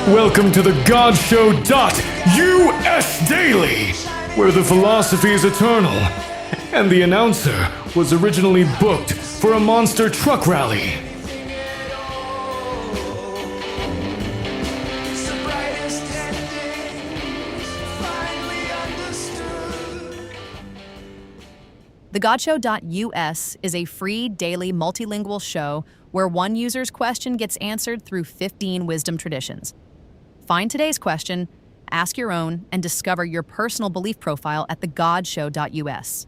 Welcome to the GodShow.us Daily, where the philosophy is eternal, and the announcer was originally booked for a monster truck rally. The GodShow.us is a free daily multilingual show where one user's question gets answered through 15 wisdom traditions. Find today's question, ask your own, and discover your personal belief profile at the GodShow.us.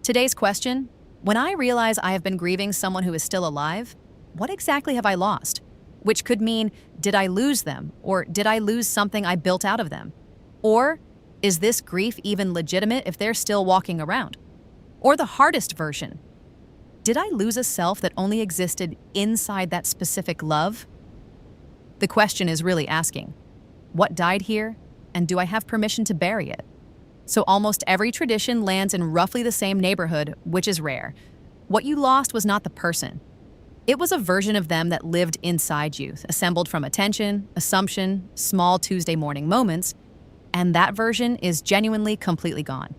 Today's question: when I realize I have been grieving someone who is still alive, what exactly have I lost? Which could mean, did I lose them? Or did I lose something I built out of them? Or is this grief even legitimate if they're still walking around? Or the hardest version: did I lose a self that only existed inside that specific love? The question is really asking, what died here, and do I have permission to bury it? So almost every tradition lands in roughly the same neighborhood, which is rare. What you lost was not the person. It was a version of them that lived inside you, assembled from attention, assumption, small Tuesday morning moments, and that version is genuinely completely gone.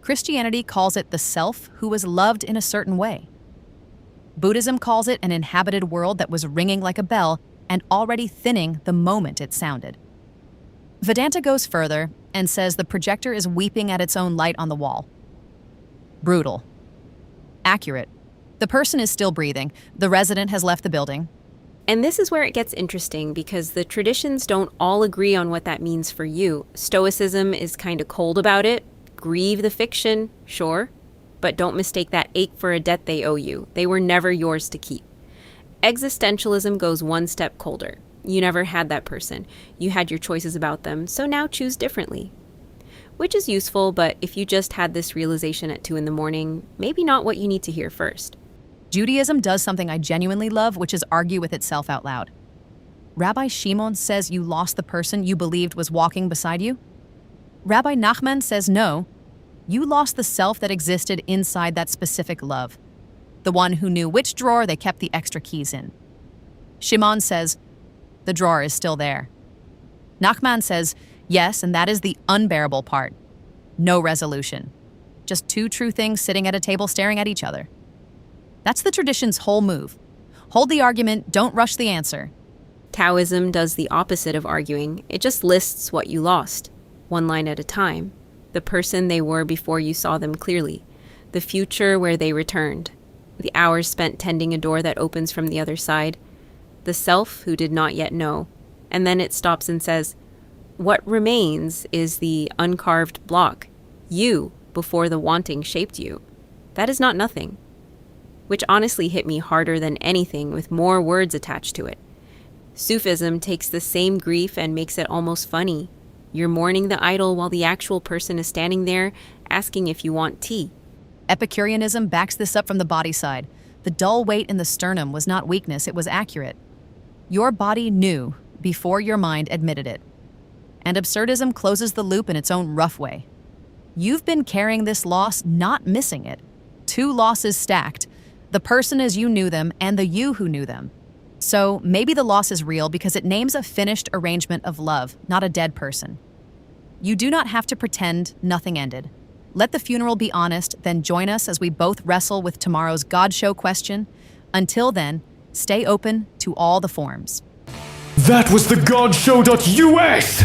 Christianity calls it the self who was loved in a certain way. Buddhism calls it an inhabited world that was ringing like a bell and already thinning the moment it sounded. Vedanta goes further and says the projector is weeping at its own light on the wall. Brutal. Accurate. The person is still breathing. The resident has left the building. And this is where it gets interesting because the traditions don't all agree on what that means for you. Stoicism is kind of cold about it. Grieve the fiction, sure, but don't mistake that ache for a debt they owe you. They were never yours to keep. Existentialism goes one step colder. You never had that person. You had your choices about them, so now choose differently. Which is useful, but if you just had this realization at 2 a.m, maybe not what you need to hear first. Judaism does something I genuinely love, which is argue with itself out loud. Rabbi Shimon says you lost the person you believed was walking beside you. Rabbi Nachman says no, you lost the self that existed inside that specific love, the one who knew which drawer they kept the extra keys in. Shimon says, the drawer is still there. Nachman says, yes, and that is the unbearable part. No resolution. Just two true things sitting at a table staring at each other. That's the tradition's whole move. Hold the argument, don't rush the answer. Taoism does the opposite of arguing. It just lists what you lost, one line at a time. The person they were before you saw them clearly. The future where they returned. The hours spent tending a door that opens from the other side. The self who did not yet know. And then it stops and says, what remains is the uncarved block. You, before the wanting shaped you. That is not nothing. Which honestly hit me harder than anything with more words attached to it. Sufism takes the same grief and makes it almost funny. You're mourning the idol while the actual person is standing there asking if you want tea. Epicureanism backs this up from the body side. The dull weight in the sternum was not weakness, it was accurate. Your body knew before your mind admitted it. And absurdism closes the loop in its own rough way. You've been carrying this loss, not missing it. Two losses stacked. The person as you knew them and the you who knew them. So maybe the loss is real because it names a finished arrangement of love, not a dead person. You do not have to pretend nothing ended. Let the funeral be honest, then join us as we both wrestle with tomorrow's God Show question. Until then, stay open to all the forms. That was the GodShow.us!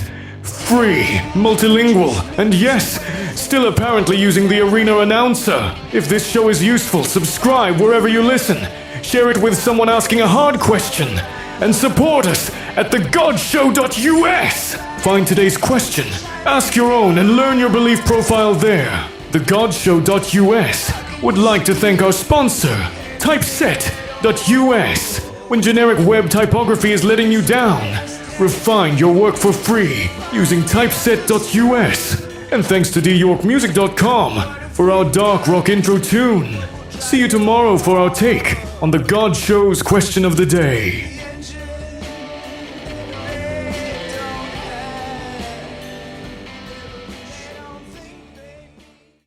Free, multilingual, and yes, still apparently using the arena announcer. If this show is useful, subscribe wherever you listen. Share it with someone asking a hard question. And support us at the GodShow.us! Find today's question, ask your own, and learn your belief profile there. The GodShow.us would like to thank our sponsor, Typeset.us. When generic web typography is letting you down, refine your work for free using Typeset.us. And thanks to dyorkmusic.com for our dark rock intro tune. See you tomorrow for our take on the God Show's question of the day.